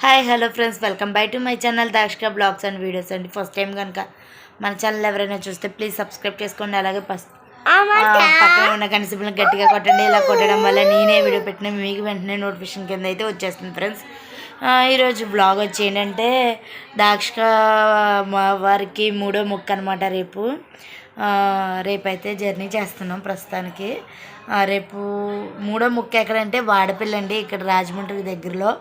Hi hello friends, welcome back to my channel Dakshika blogs and videos అండి. First time కనుక మన channel ఎవరైనా చూస్తే ప్లీజ్ సబ్స్క్రైబ్ చేసుకోండి. అలాగే పక్కన ఉన్న కనిసిపులను గట్టిగా కొట్టండి. ఇలా కొట్టడం వల్ల నేనే వీడియో పెట్టిన మీకు వెంటనే నోటిఫికేషన్ కింద అయితే వచ్చేస్తుంది ఫ్రెండ్స్. ఈరోజు బ్లాగ్ వచ్చి ఏంటంటే దాక్షిక వారికి మూడో ముక్క అనమాట. రేపైతే జర్నీ చేస్తున్నాం ప్రస్తుతానికి. రేపు మూడో ముక్క ఎక్కడంటే వాడపల్లి, ఇక్కడ రాజమండ్రి దగ్గరలో.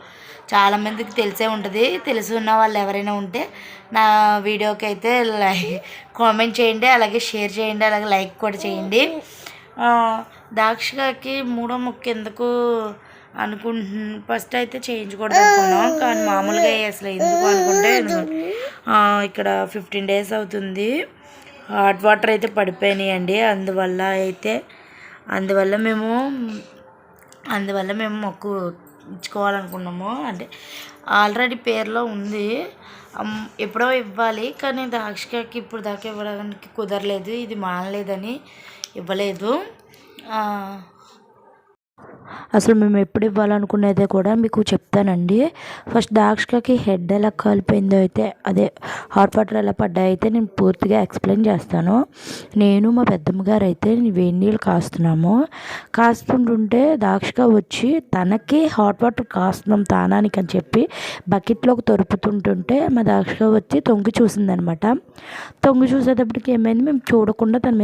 చాలామందికి తెలిసే ఉంటుంది. తెలిసి ఉన్న వాళ్ళు ఎవరైనా ఉంటే నా వీడియోకి అయితే కామెంట్ చేయండి, అలాగే షేర్ చేయండి, అలాగే లైక్ కూడా చేయండి. దాక్షికకి మూడో ముక్క ఎందుకు ఫస్ట్ అయితే చేయించకూడదు అనుకున్నాం, కానీ మామూలుగా అసలు ఎందుకు అనుకుంటే ఇక్కడ 15 days అవుతుంది. హాట్ వాటర్ అయితే పడిపోయినాయండి. అందువల్ల మేము మొక్కు ఇచ్చుకోవాలనుకున్నాము. అంటే ఆల్రెడీ పేరులో ఉంది, ఎప్పుడో ఇవ్వాలి, కానీ దాక్షికకి ఇప్పుడు దాకా ఇవ్వడానికి కుదరలేదు. ఇది మానలేదని ఇవ్వలేదు. అసలు మేము ఎప్పుడు ఇవ్వాలనుకునేదే కూడా మీకు చెప్తానండి. ఫస్ట్ దాక్షికకి హెడ్ ఎలా కాలిపోయిందో అయితే, అదే హాట్ వాటర్ ఎలా పడ్డాయి అయితే నేను పూర్తిగా ఎక్స్ప్లెయిన్ చేస్తాను. నేను మా పెద్దమ్మ గారు అయితే వేడి నీళ్ళు కాస్తుంటుంటే దాక్షిక వచ్చి తనకి హాట్ వాటర్ కాస్తున్నాం తానానికి అని చెప్పి బకెట్లోకి తొరుపుతుంటుంటే మా దాక్షిక వచ్చి తొంగి చూసిందనమాట. తొంగి చూసేటప్పటికి ఏమైంది, మేము చూడకుండా తన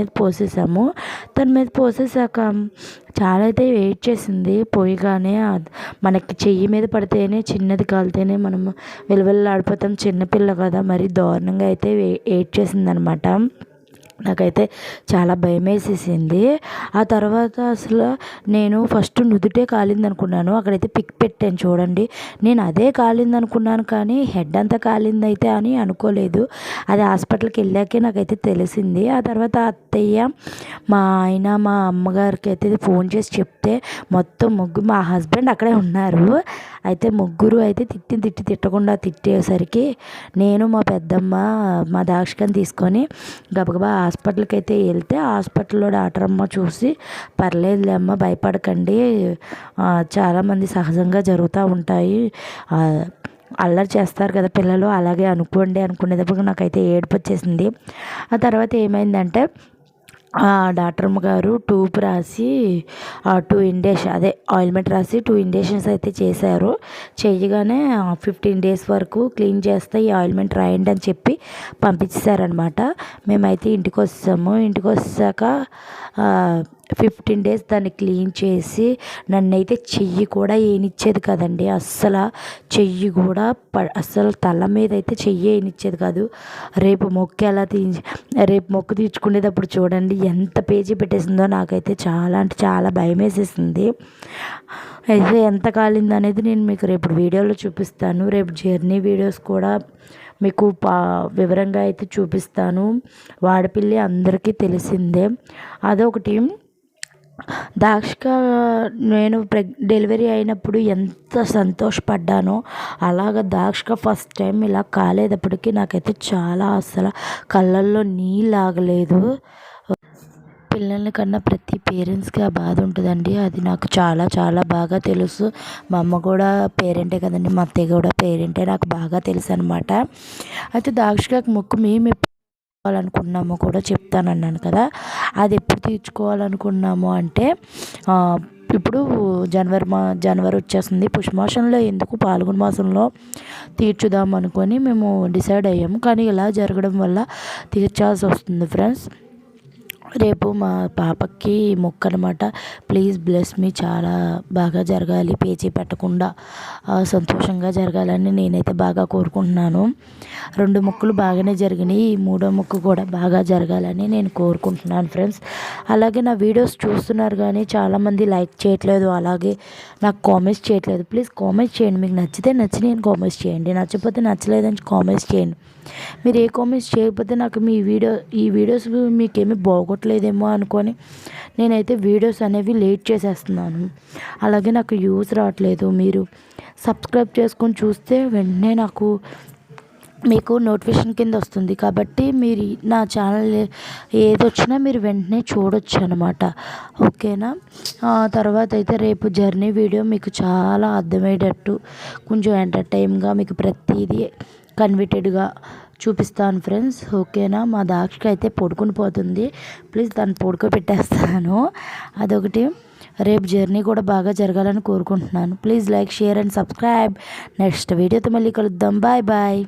మీద పోసేసాక చాలా అయితే వెయిట్ చేసింది. పోయిగానే మనకి చెయ్యి మీద పడితేనే, చిన్నది కాలితేనే మనం వెలువెల్లాడిపోతాం. చిన్నపిల్ల కదా, మరి దారుణంగా అయితే వెయిట్ చేసిందనమాట. నాకైతే చాలా భయం వేసేసింది. ఆ తర్వాత అసలు నేను ఫస్ట్ నుదుటే కాలింది అనుకున్నాను. అక్కడైతే పిక్ పెట్టాను చూడండి. నేను అదే కాలింది అనుకున్నాను, కానీ హెడ్ అంతా కాలింది అయితే అని అనుకోలేదు. అది హాస్పిటల్కి వెళ్ళాకే నాకైతే తెలిసింది. ఆ తర్వాత అత్తయ్య, మా ఆయన, మా అమ్మగారికి అయితే ఫోన్ చేసి చెప్తే మొత్తం మా హస్బెండ్ అక్కడే ఉన్నారు. అయితే ముగ్గురు అయితే తిట్టకుండా తిట్టేసరికి నేను మా పెద్దమ్మ మా దాక్షికని తీసుకొని గబగబా హాస్పిటల్కి అయితే వెళ్తే, హాస్పిటల్లో డాక్టర్ అమ్మ చూసి పర్లేదులే అమ్మ, భయపడకండి, చాలామంది సహజంగా జరుగుతూ ఉంటాయి, అల్లరి చేస్తారు కదా పిల్లలు, అలాగే అనుకునేటప్పుడు నాకైతే ఏడుపు వచ్చేసింది. ఆ తర్వాత ఏమైందంటే డాక్టర్ అమ్మ గారు ట్యూబ్ రాసి 2 ఇంజెక్షన్ ఆయింట్మెంట్ రాసి 2 ఇంజెక్షన్స్ అయితే చేశారు. చేయగానే 15 days వరకు క్లీన్ చేస్తే ఈ ఆయింట్మెంట్ రాయండి అని చెప్పి పంపించేశారనమాట. మేమైతే ఇంటికి వచ్చాక 15 days దాన్ని క్లీన్ చేసి నన్నైతే చెయ్యి కూడా ఏనిచ్చేది కదండి. చెయ్యి కూడా అస్సలు తల మీద అయితే చెయ్యి ఏనిచ్చేది కాదు. రేపు మొక్కు తీర్చుకునేటప్పుడు చూడండి ఎంత పేజీ పెట్టేసిందో. నాకైతే చాలా అంటే చాలా భయం వేసేసింది. అయితే ఎంత కాలింది అనేది నేను మీకు రేపు వీడియోలో చూపిస్తాను. రేపు జర్నీ వీడియోస్ కూడా మీకు వివరంగా అయితే చూపిస్తాను. వాడపల్లి అందరికీ తెలిసిందే. అదొకటి. దాక్షిక నేను డెలివరీ అయినప్పుడు ఎంత సంతోషపడ్డానో, అలాగ దాక్షిక ఫస్ట్ టైం ఇలా కాలేటప్పటికి నాకైతే చాలా అసలు కళ్ళల్లో నీళ్ళు ఆగలేదు. పిల్లల కన్నా ప్రతి పేరెంట్స్కి ఆ బాధ ఉంటుందండి. అది నాకు చాలా చాలా బాగా తెలుసు. మా అమ్మ కూడా పేరెంటే కదండి, మా అత్తయ్య కూడా పేరెంటే, నాకు బాగా తెలుసు అనమాట. అయితే దాక్షికకి మొక్కు మేము తీర్చుకోవాలనుకున్నామో కూడా చెప్తానన్నాను కదా. అది ఎప్పుడు తీర్చుకోవాలనుకున్నాము అంటే, ఇప్పుడు జనవరి వచ్చేస్తుంది. పుష్యమాసంలో ఎందుకు పాల్గొన మాసంలో తీర్చుదాం అనుకొని మేము డిసైడ్ అయ్యాము. కానీ ఇలా జరగడం వల్ల తీర్చాల్సి వస్తుంది ఫ్రెండ్స్. రేపు మా పాపకి మొక్కు అనమాట. ప్లీజ్ బ్లెస్ మీ, చాలా బాగా జరగాలి, పేచీ పెట్టకుండా సంతోషంగా జరగాలని నేనైతే బాగా కోరుకుంటున్నాను. 2 మొక్కులు బాగానే జరిగినాయి, ఈ 3వ మొక్కు కూడా బాగా జరగాలని నేను కోరుకుంటున్నాను ఫ్రెండ్స్. అలాగే నా వీడియోస్ చూస్తున్నారు కానీ చాలామంది లైక్ చేయట్లేదు, అలాగే నాకు కామెంట్స్ చేయట్లేదు. ప్లీజ్ కామెంట్స్ చేయండి. మీకు నచ్చితే నేను కామెంట్స్ చేయండి, నచ్చకపోతే నచ్చలేదని కామెంట్స్ చేయండి. మీరు ఏ కామెంట్స్ చేయకపోతే నాకు ఈ వీడియోస్ మీకేమీ బాగోట్లేదేమో అనుకొని నేనైతే వీడియోస్ అనేవి లేట్ చేసేస్తున్నాను. అలాగే నాకు యూస్ రావట్లేదు. మీరు సబ్స్క్రైబ్ చేసుకొని చూస్తే వెంటనే నాకు మీకు నోటిఫికేషన్ కింద వస్తుంది. కాబట్టి మీరు నా ఛానల్ ఏదొచ్చినా మీరు వెంటనే చూడొచ్చు అనమాట. ఓకేనా. తర్వాత అయితే రేపు జర్నీ వీడియో మీకు చాలా అర్థమయ్యేటట్టు కొంచెం ఎంటర్టైన్గా మీకు ప్రతిదీ కన్విటెడ్గా చూపిస్తాను ఫ్రెండ్స్. ఓకేనా. మా దాక్షకి అయితే పడుకుని పోతుంది. ప్లీజ్ దాన్ని పడుకోబెట్టేస్తాను. అదొకటి. రేపు జర్నీ కూడా బాగా జరగాలని కోరుకుంటున్నాను. Please like, share and subscribe. Next వీడియోతో మళ్ళీ కలుద్దాం. Bye bye.